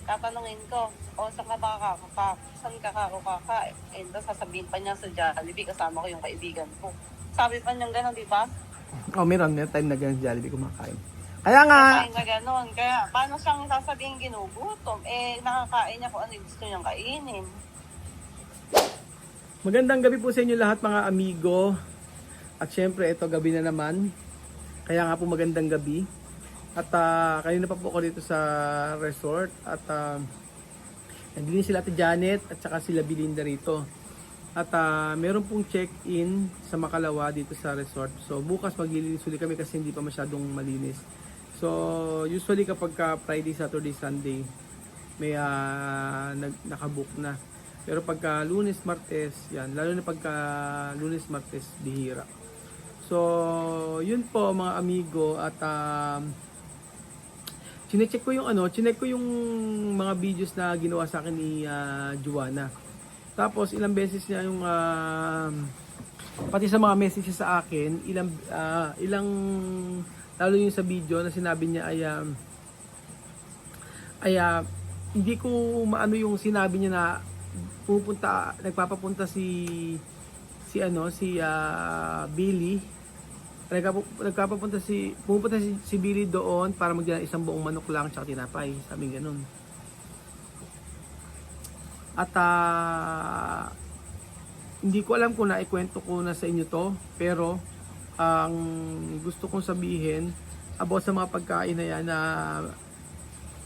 tatanungin ko, o saan ka ba saan ka kakain? Tapos sasabihin pa niya sa Jollibee, kasama ko yung kaibigan ko. Sabi pa niya gano'n, di ba? Oh, meron time na ganyan Jollibee kumakain. Kaya nga, Kakain na gano'n. Kaya paano siyang sasabihin ginugutom? Nakakain niya kung ano yung gusto niyang kainin. magandang gabi po sa inyo lahat mga amigo. At syempre, ito gabi na naman. Kaya nga po magandang gabi. At kanina pa po ako dito sa resort. At naglinis sila Ate Janet at saka sila Belinda rito. At meron pong check-in sa Makalawa dito sa resort. So bukas maglilinis ulit kami kasi hindi pa masyadong malinis. So usually kapag Friday, Saturday, Sunday may nakabook na. Pero pagka Lunes, Martes, yan, lalo na pagka Lunes, Martes, bihira. So yun po mga amigo at chinecheck ko yung mga videos na ginawa sa akin ni Juana. Tapos ilang beses niya yung pati sa mga messages sa akin, ilang lalo yung sa video na sinabi niya ay hindi ko maano yung sinabi niya na nagpapapunta si Billy. Pupunta si Billy doon para magdala isang buong manok lang tsaka tinapay, sabi ganun. At hindi ko alam kung naikwento ko na sa inyo to, pero ang gusto kong sabihin about sa mga pagkain na yan na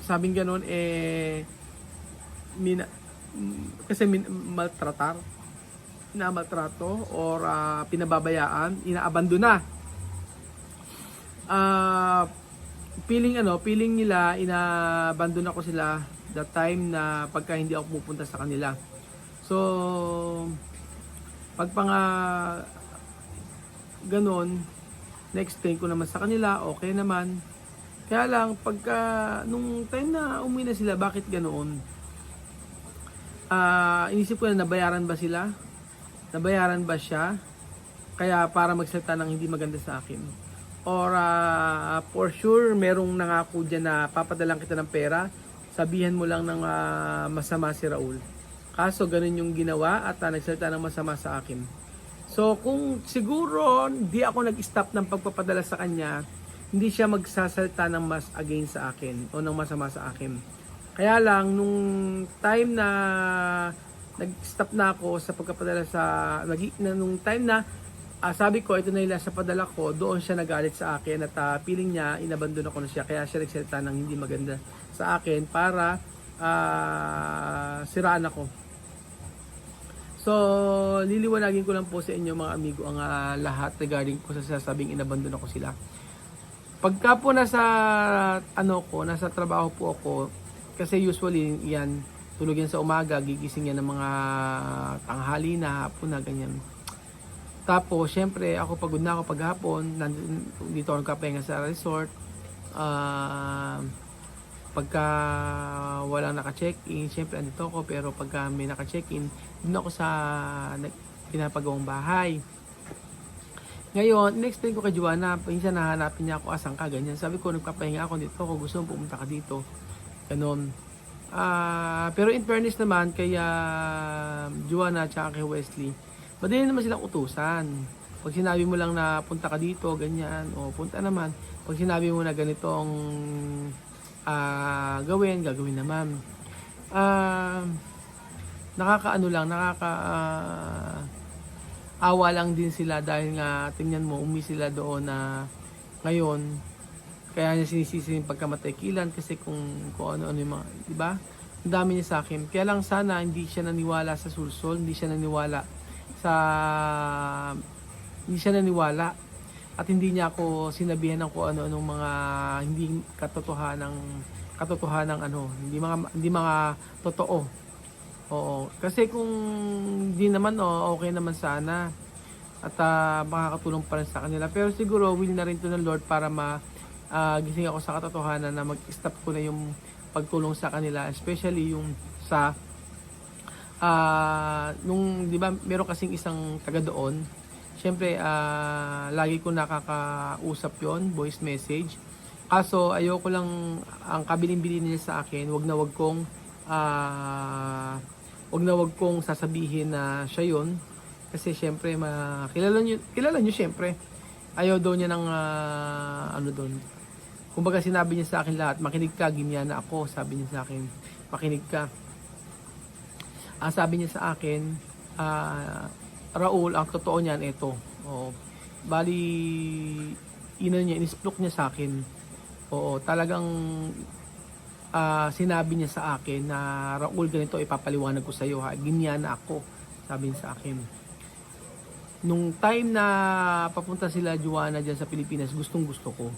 sabing ganun maltrato or pinababayaan, inaabandona. Feeling nila inaabandona ko sila the time na pagka hindi ako pupunta sa kanila. So pag ganon, na-explain ko naman sa kanila, okay naman. Kaya lang pagka nung time na umuwi na sila, bakit ganoon? Inisip ko na nabayaran ba sila? Nabayaran ba siya? Kaya para magsalita ng hindi maganda sa akin. Or for sure, merong nangako dyan na papadalang kita ng pera, sabihan mo lang ng masama si Raul. Kaso ganun yung ginawa at nagsalita ng masama sa akin. So kung siguro di ako nag-stop ng pagpapadala sa kanya, hindi siya magsasalita ng mas against sa akin o ng masama sa akin. Kaya lang nung time na nag-stop na ako sa pagpapadala nung time na sabi ko ito na ila sa padala ko, doon siya nagalit sa akin at feeling niya inabandon ako na siya, kaya siya nagsalita ng hindi maganda sa akin para siraan ako. So liliwanagin ko lang po sa inyo mga amigo ang lahat regarding po sa sasabing inabandon ako sila. Pagka po nasa trabaho po ako, kasi usually yan, tulog yan sa umaga, gigising yan ng mga tanghali na, hapon na, ganyan. Tapos, syempre, ako pagod na ako paghapon, dito ako nagkapahinga sa resort. Pagka walang naka-check-in, syempre andito ako, pero pagka may naka-check-in, dun ako sa pinapagawang bahay. Ngayon, in-explain ko kay Juana, minsan nahanapin niya ako, asan ka, ganyan. Sabi ko, nagpapahinga ako dito, kung gusto mo pumunta ka dito. Ganon. Pero in fairness naman, kay Juana at kay Wesley, madali naman silang utusan. Pag sinabi mo lang na punta ka dito, ganyan, o punta naman. Pag sinabi mo na ganitong gagawin naman. Awa lang din sila dahil nga tingnan mo, sila doon na ngayon. Kaya niya sinisisi yung pagkamatay kilan kasi kung ano-ano yung mga, di ba? Ang dami niya sa akin. Kaya lang sana hindi siya naniwala sa sulsol, hindi siya naniwala at hindi niya ako sinabihan ng kung ano-anong mga hindi katotohanan hindi mga totoo. Oo, kasi kung hindi naman okay naman sana at makakatulong pa rin sa kanila, pero siguro will na rin to ng Lord para gising ako sa katotohanan na mag-stop ko na yung pagtulong sa kanila, especially yung sa nung di ba meron kasing isang taga doon, syempre lagi ko nakakausap yon, voice message. Kaso ayoko lang ang kabilin-bilin niya sa akin, wag na wag kong sasabihin na siya 'yon kasi syempre kilala niyo syempre. Ayaw daw niya ng ano doon. Kumbaga sinabi niya sa akin lahat, makinig ka, ganyan na ako, sabi niya sa akin. Makinig ka. Sabi niya sa akin, Raul, ang totoo niyan ito. Oh, bali inisplok niya sa akin. Oo, talagang sinabi niya sa akin na Raul, ganito ipapaliwanag ko sa iyo ha. Ganyan na ako, sabi niya sa akin. Nung time na papunta sila Joanna dyan sa Pilipinas, gustong gusto ko.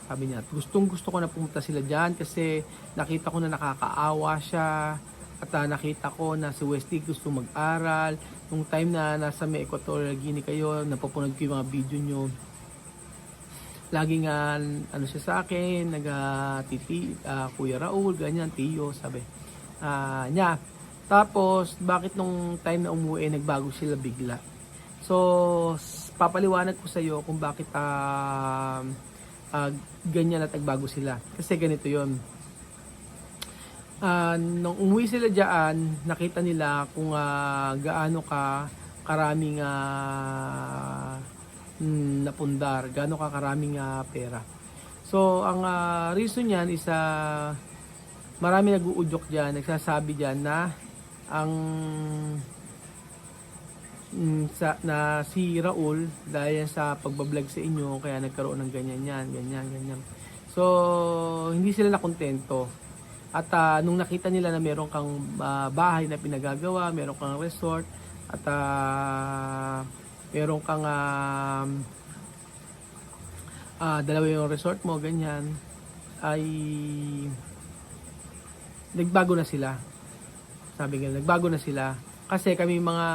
Sabi niya, gustong gusto ko na pumunta sila dyan kasi nakita ko na nakakaawa siya at nakita ko na si Wesley gusto mag-aral. Nung time na nasa may Equatorial Guinea kayo, napapanood ko yung mga video nyo. Laging ano siya sa akin, Kuya Raul, ganyan, Tiyo, sabi niya. Tapos, bakit nung time na umuwi, nagbago sila bigla? So, papaliwanag ko sa iyo kung bakit ganyan at nagbago sila. Kasi ganito 'yon. Nung umuwi sila diyan, nakita nila kung gaano ka karaming napundar, gaano ka karaming pera. So, ang reason niyan is marami nag-uudyok diyan, nagsasabi diyan na ang na si Raul dahil sa pagbablog sa inyo kaya nagkaroon ng ganyan. So hindi sila nakontento at nung nakita nila na meron kang bahay na pinagagawa, meron kang resort at meron kang dalawa yung resort mo, ganyan, ay nagbago na sila. Sabi nga, nagbago na sila. Kasi kami mga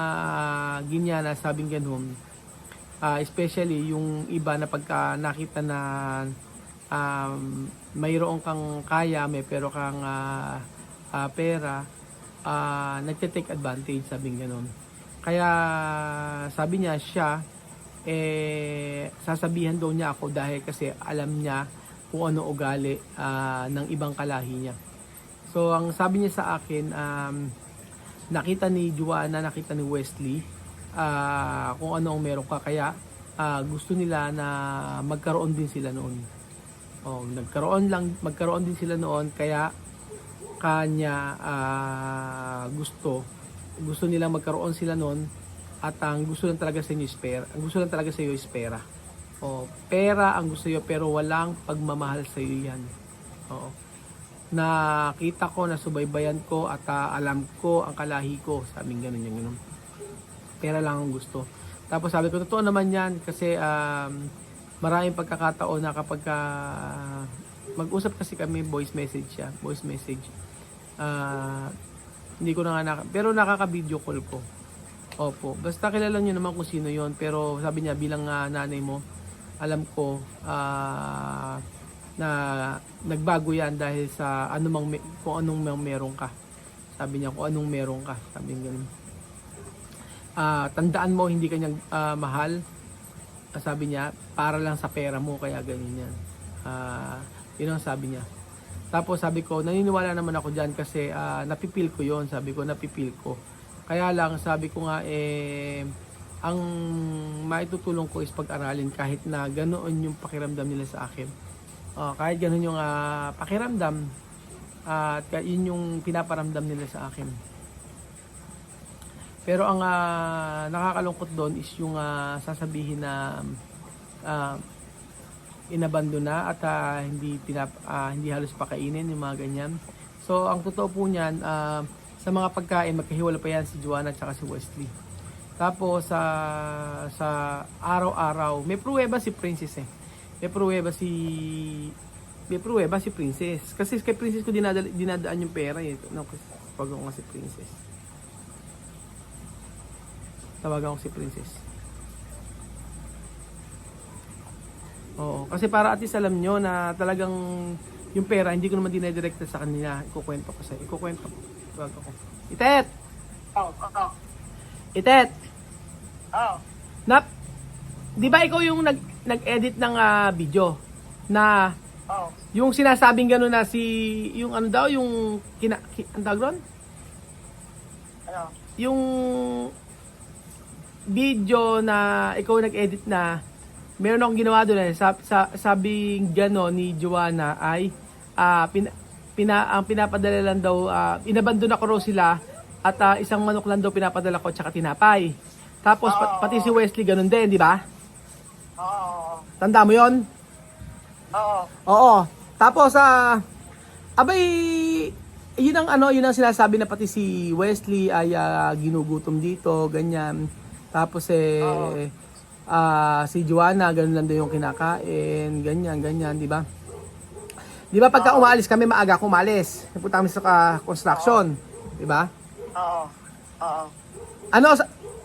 Ginyana, sabing ganun, especially yung iba na pagka nakita na mayroon kang kaya, pero kang pera, nagte-take advantage, sabing ganun. Kaya sabi niya siya, sasabihan daw niya ako dahil kasi alam niya kung ano ugali ng ibang kalahi niya. So ang sabi niya sa akin, nakita ni Joanna, nakita ni Wesley kung ano ang meron ka, kaya gusto nila na magkaroon din sila noon. Magkaroon din sila noon, kaya kanya gusto nila magkaroon sila noon at ang gusto lang talaga sa inyo is pera. Ang gusto lang talaga sa iyo is pera. Pera ang gusto niyo pero walang pagmamahal sa iyo 'yan. Nakita ko, nasubaybayan ko at alam ko ang kalahi ko, sabing ganun. Pera lang ang gusto. Tapos sabi ko, totoo naman yan kasi maraming pagkakataon na kapag mag-usap kasi kami, voice message. Hindi ko na nga pero nakaka-video call ko. Opo, basta kilala nyo naman kung sino yon, pero sabi niya bilang nanay mo, alam ko na nagbago yan dahil sa kung anong meron ka. Sabi niya, kung anong meron ka. Sabi niya, tandaan mo, hindi kanya mahal. Sabi niya, para lang sa pera mo, kaya ganyan yan. Yun ang sabi niya. Tapos sabi ko, naniniwala naman ako dyan kasi napipil ko yon. Sabi ko, napipil ko. Kaya lang, sabi ko nga, ang maitutulong ko is pag-aralin kahit na ganoon yung pakiramdam nila sa akin. Kahit ganun yung pakiramdam at yun yung pinaparamdam nila sa akin. Pero ang nakakalungkot doon is yung sasabihin na inabando na at hindi halos pakainin, yung mga ganyan. So ang totoo po niyan, sa mga pagkain magkahiwala pa yan si Joanna at saka si Wesley. Tapos sa araw-araw may pruweba si Princess May pruweba si Princess. Kasi kay Princess ko dinadaan yung pera Tawagan ko si Princess. Oo, kasi para at least alam nyo na talagang yung pera hindi ko naman dinedirekta sa kanila. Ikukwento ko. Tawagan ko. Itet! Itet! Nap, di ba ikaw yung nag-edit ng video na Oh. Yung sinasabing gano'n na yung ano daw, yung ang tawag doon? Ano? Yung video na ikaw nag-edit na, meron akong ginawa doon eh. Sabing gano'n ni Joanna ay ang pinapadala lang daw, inabandon ako raw sila at isang manok lang daw pinapadala ko tsaka tinapay. Tapos pati si Wesley gano'n din, di ba? Oo. Tanda mo yon? Oo. Oo. Tapos abay yun ang sinasabi na pati si Wesley ay ginugutom dito, ganyan. Tapos si Joanna ganun lang daw yung kinakain, ganyan, di ba? Di ba pagka umalis kami, maaga akong umalis. Napunta kami sa construction, di ba? Oo. Oo.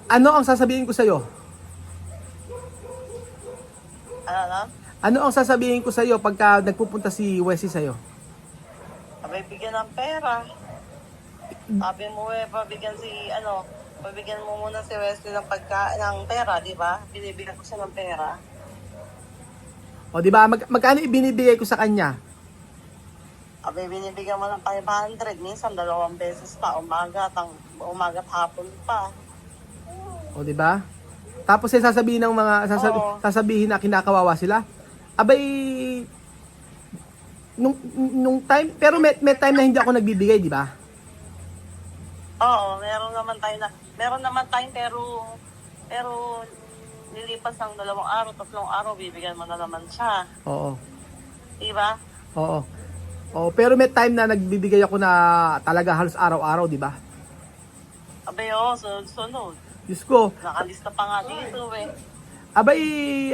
Ano ang sasabihin ko sa iyo? Ano? Ano ang sasabihin ko sa iyo pagka nagpupunta si Wesley sa iyo? Abay, bigyan ng pera. Sabi mo pabigyan mo muna si Wesley ng ng pera, di ba? Binibigyan ko siya ng pera. O di ba? Magkano ibinibigay ko sa kanya? Abay, binibigyan mo ng 500, minsan 2 beses pa, umaga at hapon pa. O di ba? Tapos sasabihin ng mga sasabihin na kinakawawa sila. Abay nung time, pero may time na hindi ako nagbibigay, di ba? Oo, meron naman time pero nilipas ng 2 araw, 3 araw, bibigyan mo na naman siya. Oo. Di ba? Oo. Oo, pero may time na nagbibigay ako na talaga halos araw-araw, di ba? Abay, sunod. Diyos ko. Nakalista pa nga dito eh. Abay,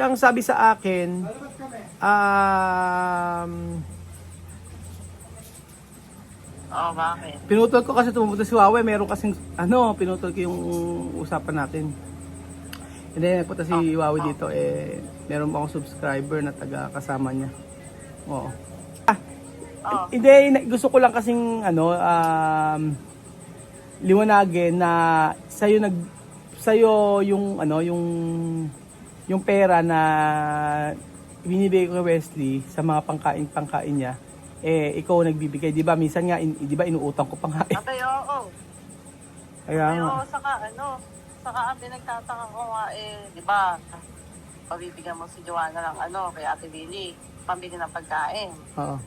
ang sabi sa akin, Bakit? pinutol ko kasi tumupunta si Huawei, meron kasing, pinutol ko yung usapan natin. And then, nagpunta si Huawei dito, meron pa akong subscriber na taga kasama niya. Oo. Hindi, gusto ko lang kasing, liwanagin na sa'yo yung pera na binibigay ko kay Wesley sa mga pangkain niya, ikaw nagbibigay, di ba? Minsan nga, di ba, inuutang ko pa nga. Abay, oo. Kaya Abay, nga. oo, saka ang pinagtataka ko nga di ba, pabibigyan mo si Joanna ng kay Ate Billy, pambili ng pagkain. Oo.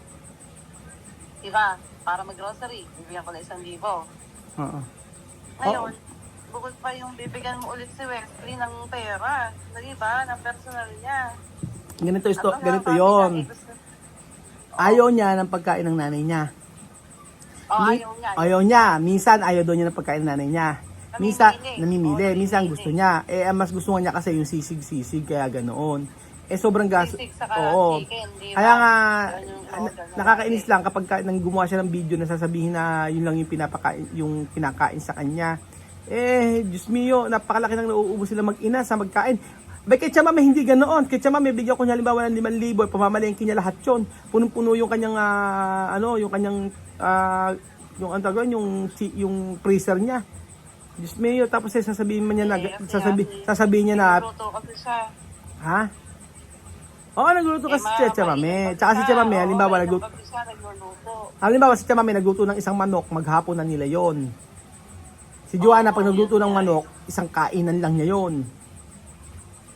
Di ba? Para mag-grocery, bibigyan ko na 1,000. Oo. Ngayon, bukod pa yung bibigyan mo ulit si Wesley ng pera, di ba? Ng personal niya. Ganito yon. Ayaw niya ng pagkain ng nanay niya. Ayaw niya. Minsan ayaw daw niya ng pagkain ng nanay niya. Minsan namimili. Minsan gusto niya. Mas gusto niya kasi yung sisig-sisig, kaya ganoon. Sobrang gas. Oo. Chicken, Kaya nga nakakainis lang kapag nang gumawa siya ng video na sasabihin na yun lang yung kinakain sa kanya. Diyos mio, napakalaki nang nauubos sila mag-ina sa magkain. Kay Chama may hindi ganoon. Kay Chama may bigyan ko niya halimbawa ng 5,000, pamamalengke niya lahat 'yon. Punong-puno yung kanyang yung freezer niya. Diyos mio, tapos sasabihin man niya na sasabihin niya na ha? Oo, nagluto kasi si Chamame. Tsaka si Chamame, halimbawa si Chamame nagluto ng isang manok, maghapon na nila yon. Si Joanna pag nagluto ng manok, isang kainan lang niya yon.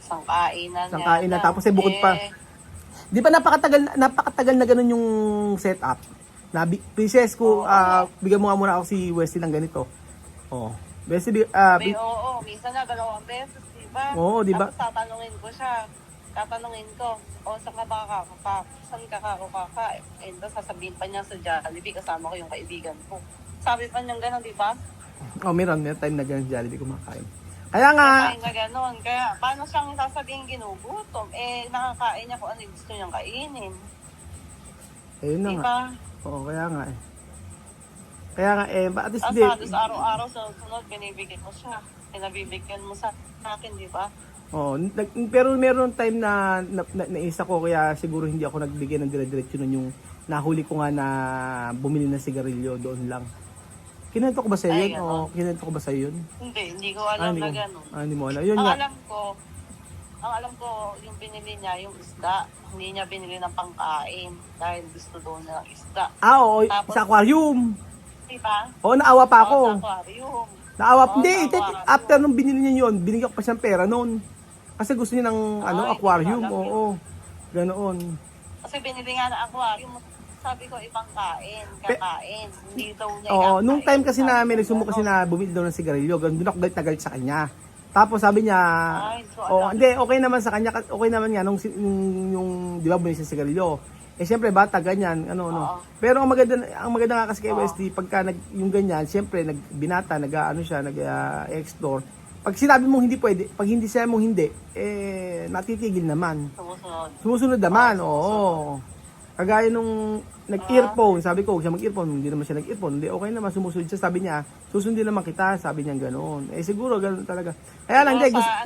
Isang kainan. Tapos bukod pa. Di ba napakatagal na ganun yung setup? Princess ko, bigyan mo nga muna ako si Wesley ng ganito. Oo. Wesley, minsan nga 2 beses, di ba? Oo, di ba? Tapos tatanungin ko, saan ka kakain? And sasabihin pa niya sa Jollibee, kasama ko yung kaibigan ko. Sabi pa niya gano'n, di ba? Meron time na gano'n Jollibee kumakain. Kaya nga, Kaya gano'n. Kaya paano siyang sasabihin ginugutom? Nakakain niya kung ano yung gusto niyang kainin. ayun na nga. Diba? Oo, kaya nga Kaya nga at least Tapos araw-araw sa sunod, binibigyan mo siya. Pinabibigyan mo sa akin, di ba? Oo, pero meron time na naisa ko, kaya siguro hindi ako nagbigay ng dire-diretso nun yung nahuli ko nga na bumili ng sigarilyo doon lang. Kinento ko ba sa yun? Oo, kinento ko ba sa yun? Hindi ko alam na gano'n. Hindi mo alam. Yun Ang nga. alam ko, ang alam ko, yung binili niya, yung isda, hindi niya binili ng pangkain dahil gusto doon ng isda. Oo, Tapos, sa aquarium. diba? Oo, naawa pa Oo, ako. sa aquarium. Naawa, Oo, hindi, sa aquarium. after nung binili niya yun, binigyan ko pa siyang pera noon. Kasi gusto niya ng Ay, aquarium, hindi ko alam oo. Ganoon. Kasi binili nga ng aquarium, sabi ko ibang kain, kakain. Hindi daw niya Oo, ikakain. nung time kasi Sabi namin, ko, nagsumo kasi "Ganon." na bumili daw ng sigarilyo, ganun doon ako galit na galit sa kanya. Tapos sabi niya, Ay, so oh, alam. hindi, okay naman sa kanya, okay naman nga nung, yung di ba, bumili siya ng sigarilyo. Eh, siyempre, bata, ganyan, ano. Oo. Pero ang maganda nga kasi kay Oo. Wesley, pagka yung ganyan, siyempre, binata, explore. Pag sinabi mong hindi pwede, pag hindi siya mong hindi, natitigil naman. Sumusunod. Sumusunod naman, oo. Kagaya nung nag-earphone, sabi ko, huwag siya mag-earphone, hindi naman siya nag-earphone, hindi, okay naman, sumusunod siya, sabi niya, susundin naman kita, sabi niya gano'n. Siguro, gano'n talaga. Kaya lang, hindi, Sa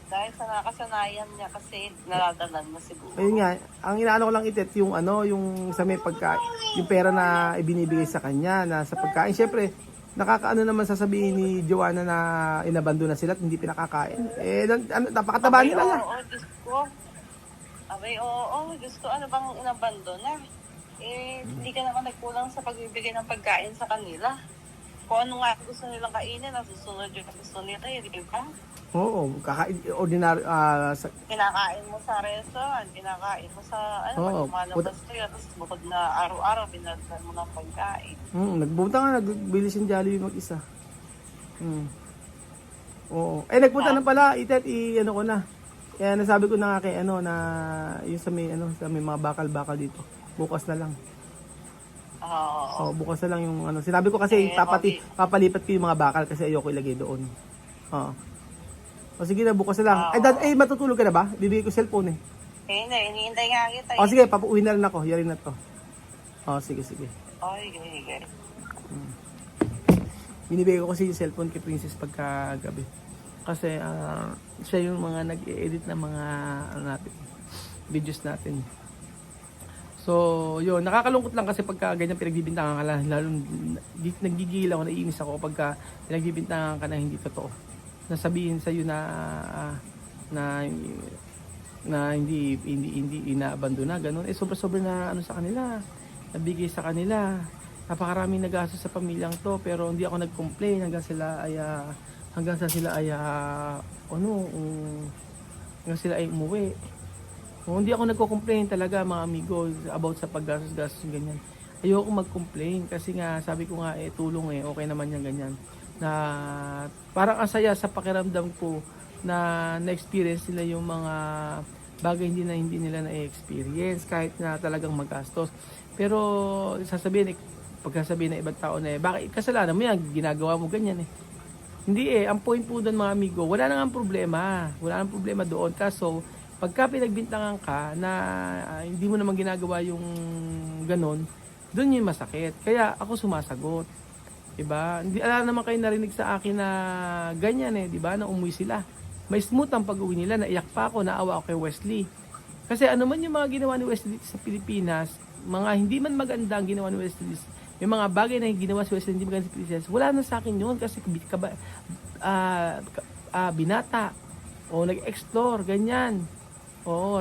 dahil sa nakasanayan niya kasi naradalan mo siguro. ayun nga, ang inaano ko lang itet, yung yung sa may pagkain, yung pera na ibinibigay sa kanya, na sa pagkain, syempre, nakakaano naman sasabihin ni Joanna na inabando na sila at hindi pinakakain. Napakataba nila na. Oo, Diyos ko. Abay, oo, Diyos ko, ano bang inabando na? Hindi ka naman nagkulang sa pagbibigay ng pagkain sa kanila. Kung ano nga gusto nilang kainin, nasusunod yung gusto nila, di ba? Oo, ordinary, Kinakain mo sa restaurant, kinakain mo sa, Oo, lumalabas kayo, tapos bukod na araw-araw, binagdan mo ng pagkain. nagpunta nga, nagbili siyang Jollibee mag-isa. Oo. Nagpunta na pala, itet, ano ko na. Kaya nasabi ko na nga kay na yung sa may mga bakal-bakal dito. Bukas na lang. Oo. Bukas na lang yung Sinabi ko kasi papalipat ko yung mga bakal kasi ayoko ilagay doon. Oo. Sige na, bukas na lang. Matutulog ka na ba? Bibigay ko cellphone eh. Hindi, hinihintay nga kita. Sige, papauwi na rin ako. Yari na to. Sige. Ay, sige. Binibigay ko kasi yung cellphone kay Princess pagka gabi. Kasi siya yung mga nag-edit ng mga videos natin. So, yun, nakakalungkot lang kasi pagka ganyan pinagbibintangan ka lang, lalo nagigigil ako, naiinis ako pagka pinagbibintangan ka na hindi totoo. Nasabihin sa iyo na hindi inaabandona ganun. Sobra-sobra na sa kanila. Nabigay sa kanila. Napakaraming nagastos sa pamilyang to pero hindi ako nag-complain hanggang sila ay umuwi. Hindi ako nagko-complain talaga mga amigo about sa paggastos ganyan. Ayoko mag-complain kasi nga sabi ko nga tulong okay naman yan ganyan. Na parang ang saya sa pakiramdam ko na na-experience nila yung mga bagay hindi nila na-experience kahit na talagang magastos. Pero pagkasabihin ng ibang tao na bakit kasalanan mo yan, ginagawa mo ganyan Hindi ang point po doon mga amigo, wala nang problema. Wala nang problema doon. Kaso, pagka pinagbintangan ka na hindi mo naman ginagawa yung ganon, doon yung masakit. Kaya ako sumasagot. Diba? Hindi naman kayo narinig sa akin na ganyan diba? Na umuwi sila. May smooth ang pag-uwi nila, naiyak pa ako, naawa ako kay Wesley. Kasi ano man yung mga ginawa ni Wesley sa Pilipinas, mga hindi man maganda ang ginawa ni Wesley, may mga bagay na ginawa si Wesley hindi maganda sa Pilipinas, wala na sa akin yun kasi binata o nag-explore, ganyan.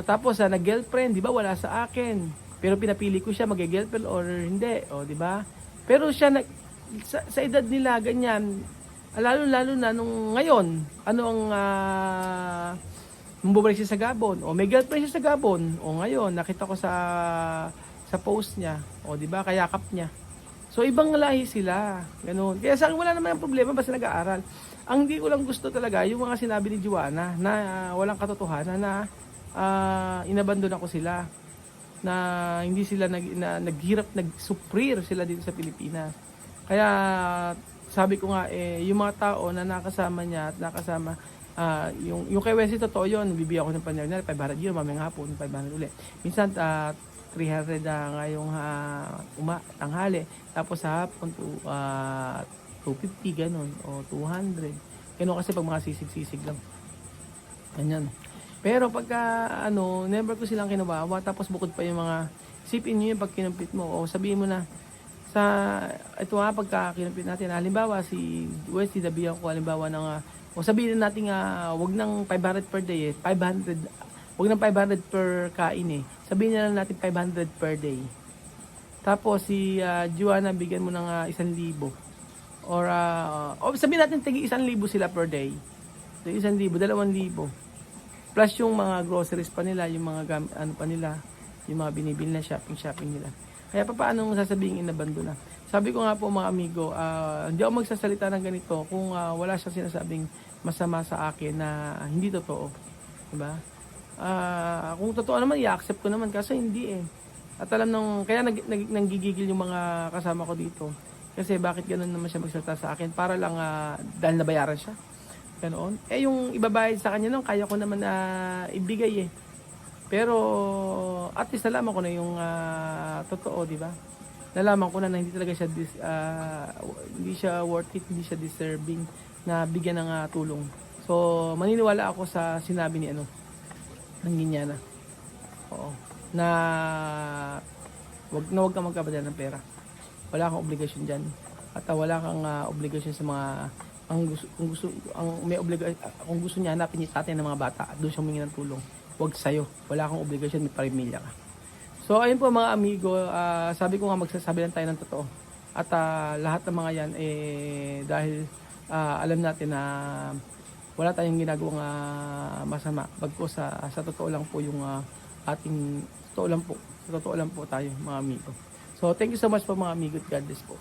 Tapos nag-girlfriend, di ba? Wala sa akin. Pero pinapili ko siya mag-girlfriend or hindi, di ba? Pero siya sa edad nila ganyan, lalo na nung ngayon, nung bumalik siya sa Gabon, may girlfriend siya sa Gabon, ngayon nakita ko sa post niya, di ba, kayakap niya. So ibang lahi sila, ganoon. Kaya sa akin wala naman ang problema basta nag-aaral. Ang hindi ko lang gusto talaga yung mga sinabi ni Joanna na walang katotohanan na inabandon ako sila, na hindi sila naghirap, nagsuprir sila dito sa Pilipinas. Kaya sabi ko nga yung mga tao na nakasama niya at nakasama yung kay Wesley totoo yun, bibigyan ako ng panyag na 500 yun, mamayang hapon 500 ulit. Minsan 300 ngayong tanghali, tapos sa hapon 250 ganun o 200. Ganun kasi pag mga sisig-sisig lang. Ganyan. Pero pagka never ko silang kinawawa, tapos bukod pa yung mga isipin niyo yung pag kinumpit mo o sabihin mo na Sa ito nga pagkakinapit natin, halimbawa si Wesley, nabihan ko halimbawa ng o sabihin natin wag nang 500 per day 500, wag nang 500 per kain Sabihin na lang natin 500 per day. Tapos si Joanna, bigyan mo ng 1,000. Or sabihin natin tigi 1,000 sila per day. So 1,000, 2,000. Plus yung mga groceries pa nila, yung mga ano pa nila, yung mga binibili na shopping nila. Kaya paano sasabihin inabando na? Sabi ko nga po mga amigo, hindi ako magsasalita ng ganito kung wala siyang sinasabing masama sa akin na hindi totoo. Diba? Kung totoo naman, i-accept ko naman kasi hindi At alam kaya nanggigigil yung mga kasama ko dito. Kasi bakit ganoon naman siya magsalita sa akin? Para lang dahil nabayaran siya. Ganoon. Yung ibabayad sa kanya kaya ko naman ibigay Pero at least nalaman ko na yung totoo, di ba? Nalaman ko na hindi talaga siya hindi siya worth it, hindi siya deserving na bigyan ng tulong. So maniniwala ako sa sinabi ni ng Ginyana. Oo. Na wag kang magkapadala ng pera. Wala kang obligasyon diyan. At wala kang obligasyon sa mga kung gusto niya hanapin ni tatay ng mga bata at doon siya humingi ng tulong. Wag sa'yo. Wala kang obligasyon, may pamilya ka. So, ayun po mga amigo, sabi ko nga magsasabi lang tayo ng totoo. At lahat ng mga yan, dahil alam natin na wala tayong ginagawang masama. Bagkus sa totoo lang po yung ating, totoo lang po tayo mga amigo. So, thank you so much po mga amigo at God bless po.